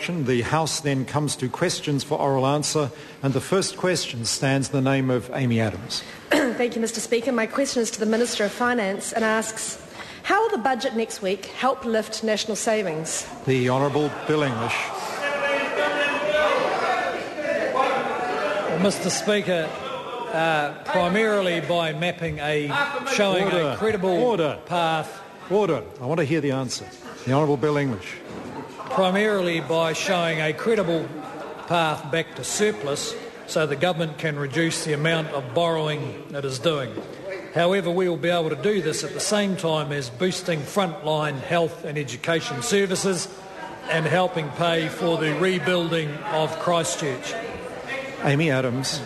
introduction. The House then comes to questions for oral answer, and the first question stands in the name of Amy Adams. Thank you, Mr. Speaker. My question is to the Minister of Finance and asks, how will the budget next week help lift national savings? The Honourable Bill English. Well, Mr. Speaker, primarily by showing a credible path. Order. I want to hear the answer. The Honourable Bill English. Primarily by showing a credible path back to surplus so the government can reduce the amount of borrowing it is doing. However, we will be able to do this at the same time as boosting frontline health and education services and helping pay for the rebuilding of Christchurch. Amy Adams.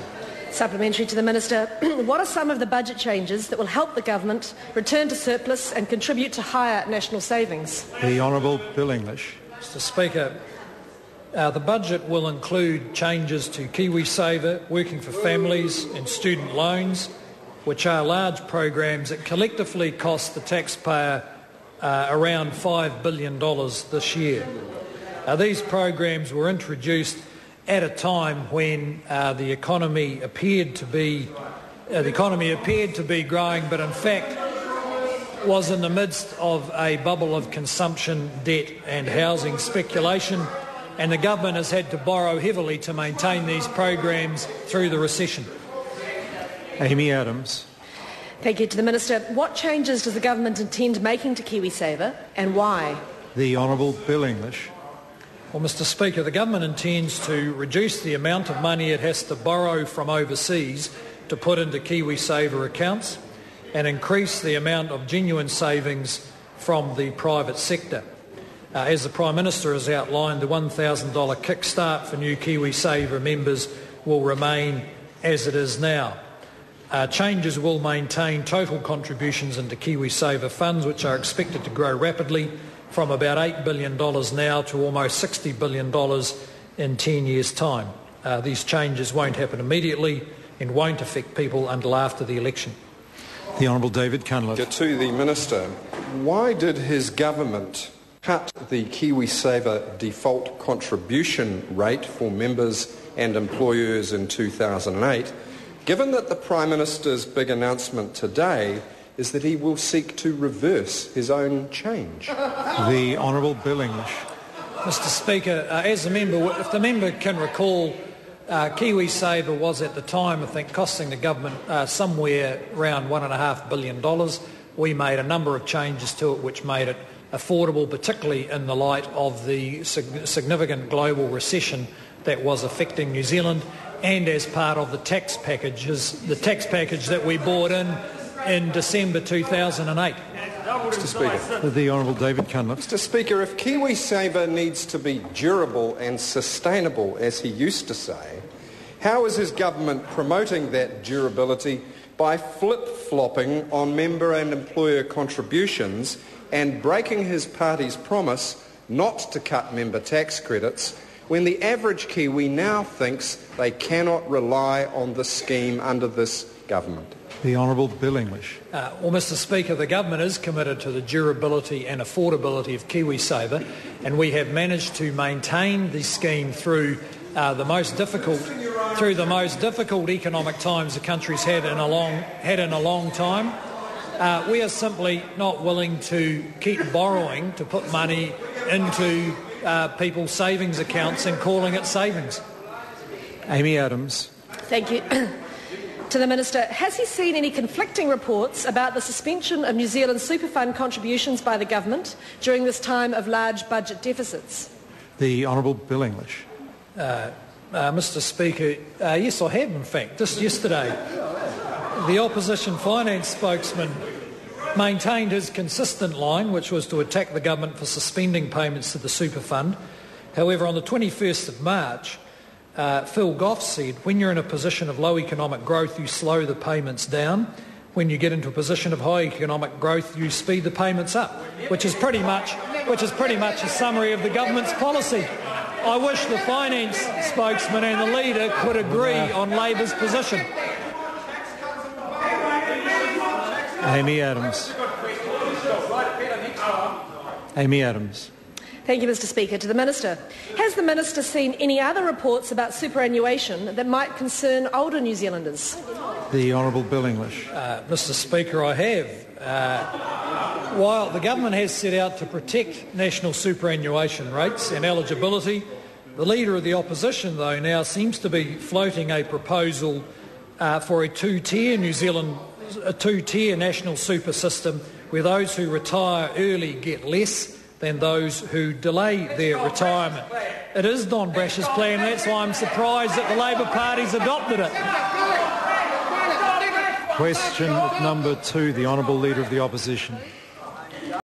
Supplementary to the Minister. What are some of the budget changes that will help the government return to surplus and contribute to higher national savings? The Honourable Bill English. Mr. Speaker, the budget will include changes to KiwiSaver, Working for Families and student loans, which are large programs that collectively cost the taxpayer around $5 billion this year. These programs were introduced at a time when the economy appeared to be growing, but in fact was in the midst of a bubble of consumption, debt and housing speculation, and the government has had to borrow heavily to maintain these programs through the recession. Amy Adams. Thank you to the Minister. What changes does the government intend making to KiwiSaver and why? The Honourable Bill English. Well, Mr. Speaker, the government intends to reduce the amount of money it has to borrow from overseas to put into KiwiSaver accounts and increase the amount of genuine savings from the private sector. As the Prime Minister has outlined, the $1,000 kickstart for new KiwiSaver members will remain as it is now. Changes will maintain total contributions into KiwiSaver funds, which are expected to grow rapidly from about $8 billion now to almost $60 billion in 10 years' time. These changes won't happen immediately and won't affect people until after the election. The Honourable David Cunliffe. To the Minister, why did his government cut the KiwiSaver default contribution rate for members and employers in 2008, given that the Prime Minister's big announcement today is that he will seek to reverse his own change? The Honourable Bill English. Mr. Speaker, if the member can recall, KiwiSaver was at the time, I think, costing the government somewhere around $1.5 billion. We made a number of changes to it which made it affordable, particularly in the light of the significant global recession that was affecting New Zealand, and as part of the tax package that we brought in December 2008. Mr. Speaker. The Honourable David Cunliffe. Mr. Speaker, if KiwiSaver needs to be durable and sustainable, as he used to say, how is his government promoting that durability by flip-flopping on member and employer contributions and breaking his party's promise not to cut member tax credits when the average Kiwi now thinks they cannot rely on the scheme under this government? The Honourable Bill English. Well, Mr. Speaker, the government is committed to the durability and affordability of KiwiSaver, and we have managed to maintain the scheme through the most difficult economic times the country's had in a long time. We are simply not willing to keep borrowing to put money into people's savings accounts and calling it savings. Amy Adams. Thank you. To the Minister, has he seen any conflicting reports about the suspension of New Zealand's super fund contributions by the government during this time of large budget deficits? The Honourable Bill English. Mr. Speaker, yes, I have, in fact. Just yesterday, the opposition finance spokesman maintained his consistent line, which was to attack the government for suspending payments to the super fund. However, on the 21st of March, Phil Goff said, when you're in a position of low economic growth, you slow the payments down. When you get into a position of high economic growth, you speed the payments up, which is pretty much a summary of the government's policy. I wish the finance spokesman and the leader could agree on Labour's position. Amy Adams. Amy Adams. Thank you, Mr Speaker. To the Minister. Has the Minister seen any other reports about superannuation that might concern older New Zealanders? The Honourable Bill English. Mr Speaker, I have. While the government has set out to protect national superannuation rates and eligibility, the Leader of the Opposition, though, now seems to be floating a proposal for a two-tier national super system where those who retire early get less than those who delay their retirement. It is Don Brash's plan, that's why I'm surprised that the Labor Party's adopted it. Question number 2, the Honourable Leader of the Opposition.